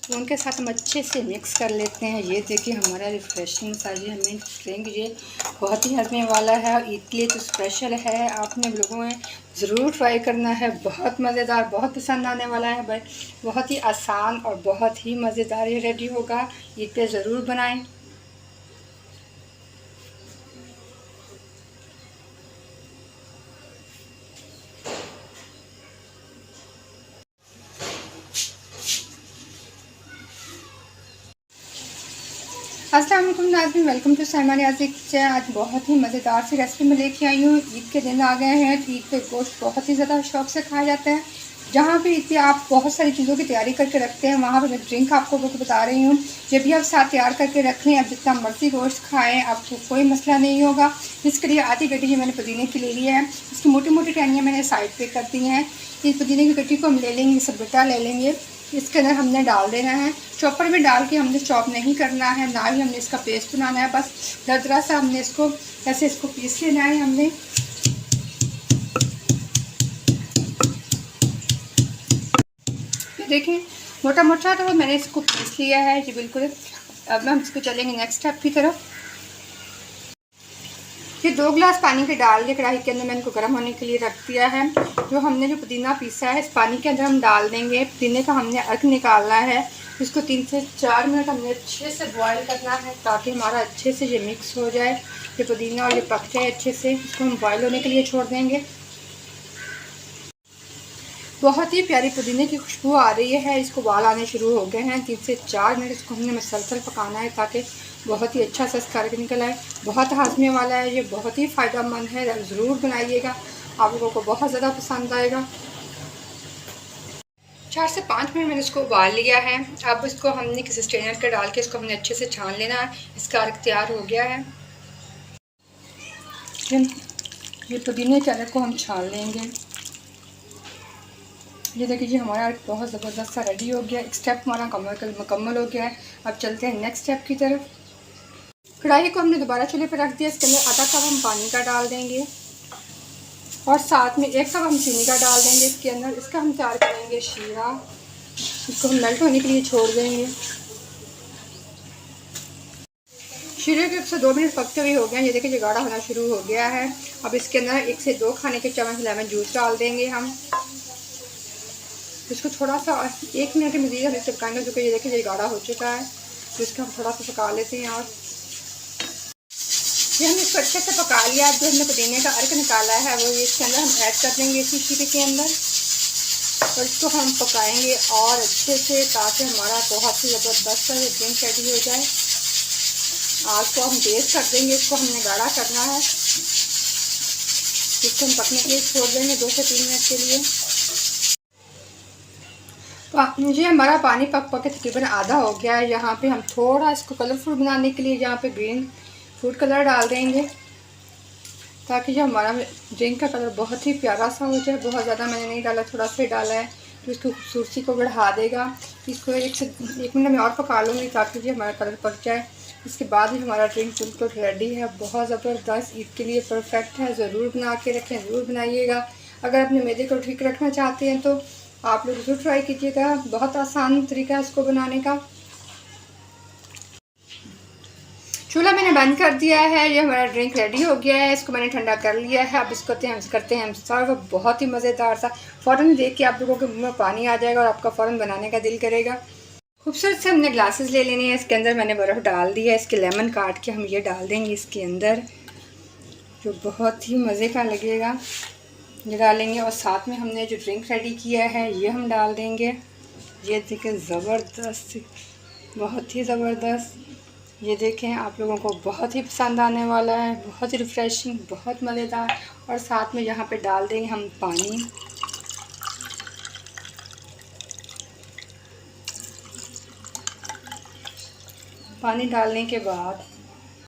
तो उनके साथ हम अच्छे से मिक्स कर लेते हैं। ये देखिए हमारा रिफ़्रेशिंग सा ये हमें ड्रिंक ये बहुत ही हजमे वाला है और ईद के लिए तो स्पेशल है। आपने लोगों में ज़रूर ट्राई करना है, बहुत मज़ेदार, बहुत पसंद आने वाला है भाई। बहुत ही आसान और बहुत ही मज़ेदार ये रेडी होगा। ईद पे ज़रूर बनाएं। अस्सलाम वालेकुम नाज़रीन, वेलकम टू सलमान याज़िक किचन। आज बहुत ही मज़ेदार सी रेसिपी मैं लेके आई हूँ। ईद के दिन आ गए हैं तो ईद पे गोश्त बहुत ही ज़्यादा शौक़ से खाया जाता है। जहाँ पे ईद पे आप बहुत सारी चीज़ों की तैयारी करके रखते हैं, वहाँ पर मैं ड्रिंक आपको बता रही हूँ। जब भी आप साथ तैयार करके रख लें, आप जितना मर्ज़ी गोश्त खाएँ, आपको कोई मसला नहीं होगा। इसके लिए आधी गड्डी मैंने पुदीने की ले लिया है। इसकी मोटी मोटी टहनियाँ मैंने साइड पर कर दी हैं। इस पुदीने की गड्डी को हम ले लेंगे, सब बटा ले लेंगे। इसके अंदर हमने डाल देना है, चॉपर में डाल के हमने चॉप नहीं करना है, ना ही हमने इसका पेस्ट बनाना है। बस दरदरा सा हमने इसको ऐसे इसको पीस लेना है। हमने ये देखें मोटा मोटा तो मैंने इसको पीस लिया है जी बिल्कुल। अब हम इसको चलेंगे नेक्स्ट स्टेप की तरफ। ये 2 गिलास पानी के डाल के कढ़ाई के अंदर मैंने इनको गर्म होने के लिए रख दिया है। जो हमने जो पुदीना पीसा है इस पानी के अंदर हम डाल देंगे। पुदीने का हमने अर्क निकालना है। इसको 3 से 4 मिनट हमने अच्छे से बॉईल करना है ताकि हमारा अच्छे से ये मिक्स हो जाए। ये पुदीना और ये पक जाए अच्छे से। इसको हम बॉईल होने के लिए छोड़ देंगे। बहुत ही प्यारी पुदीने की खुशबू आ रही है। इसको उबाल आने शुरू हो गए हैं। 3 से 4 मिनट इसको हमने मसलसल पकाना है ताकि बहुत ही अच्छा सा इसका अर्क निकल आए। बहुत हाजमे वाला है ये, बहुत ही फ़ायदेमंद है। ज़रूर बनाइएगा, आप लोगों को बहुत ज़्यादा पसंद आएगा। 4 से 5 मिनट मैंने इसको उबाल लिया है। अब इसको हमने किसी स्ट्रेनर के डाल के इसको हमने अच्छे से छान लेना है। इसका अर्क तैयार हो गया है। ये पुदीने के अर्क को हम छान लेंगे। ये देखिए जी हमारा अर्क बहुत ज़बरदस्त सा रेडी हो गया। एक स्टेप हमारा मुकम्मल हो गया है। अब चलते हैं नेक्स्ट स्टेप की तरफ। कढ़ाई को हमने दोबारा चूल्हे पर रख दिया। इसके अंदर आधा कप हम पानी का डाल देंगे और साथ में 1 कप हम चीनी का डाल देंगे इसके अंदर। इसका हम तैयार करेंगे शीरा। इसको हम मेल्ट होने के लिए छोड़ देंगे। शीरे के 1 से 2 मिनट पकते हुए हो गए। ये देखिए ये गाढ़ा होना शुरू हो गया है। अब इसके अंदर 1 से 2 खाने के चम्मच लेमन जूस डाल देंगे हम। इसको थोड़ा सा 1 मिनट के मज़ीद हम इसे पकाएंगे क्योंकि ये देखिए ये गाढ़ा हो चुका है। तो इसको हम थोड़ा सा पका लेते हैं। और ये हमने इसको अच्छे से पका लिया। जो हमने पुदीने का अर्क निकाला है वो इसके अंदर हम ऐड कर देंगे इसी शीरे के अंदर और इसको हम पकाएंगे और अच्छे से ताकि हमारा बहुत ही ज़बरदस्त ये ड्रिंक रेडी हो जाए। आग को हम तेज़ कर देंगे। इसको हमने गाढ़ा करना है। इसको हम पकने के लिए छोड़ देंगे 2 से 3 मिनट के लिए। तो मुझे हमारा पानी पक के तकरीबन आधा हो गया है। यहाँ पे हम थोड़ा इसको कलरफुल बनाने के लिए यहाँ पे ग्रीन फूड कलर डाल देंगे ताकि जो हमारा ड्रिंक का कलर बहुत ही प्यारा सा हो जाए। बहुत ज़्यादा मैंने नहीं डाला, थोड़ा सा ही डाला है तो इसकी खूबसूरती को बढ़ा देगा। इसको 1 मिनट में और पका लूँगी ताकि जो हमारा कलर पक जाए। इसके बाद ही हमारा ड्रिंक बिल्कुल रेडी है। बहुत ज़बरदस्त, ईद के लिए परफेक्ट है। ज़रूर बना के रखें, ज़रूर बनाइएगा। अगर अपने मैदे को ठीक रखना चाहते हैं तो आप लोग ज़रूर ट्राई कीजिएगा। बहुत आसान तरीका है इसको बनाने का। चूल्हा मैंने बंद कर दिया है। ये हमारा ड्रिंक रेडी हो गया है। इसको मैंने ठंडा कर लिया है। अब इसको करते हैं हम सर्व। बहुत ही मज़ेदार सा, फ़ौरन देख के आप लोगों के मुँह में पानी आ जाएगा और आपका फ़ौरन बनाने का दिल करेगा। खूबसूरत से हमने ग्लासेस ले लेने हैं। इसके अंदर मैंने बर्फ़ डाल दी है। इसके लेमन काट के हम ये डाल देंगे इसके अंदर, जो बहुत ही मज़े का लगेगा। ये डालेंगे और साथ में हमने जो ड्रिंक रेडी किया है ये हम डाल देंगे। ये देखें ज़बरदस्त, बहुत ही ज़बरदस्त। ये देखें आप लोगों को बहुत ही पसंद आने वाला है। बहुत ही रिफ़्रेशिंग, बहुत मज़ेदार। और साथ में यहाँ पे डाल देंगे हम पानी। पानी डालने के बाद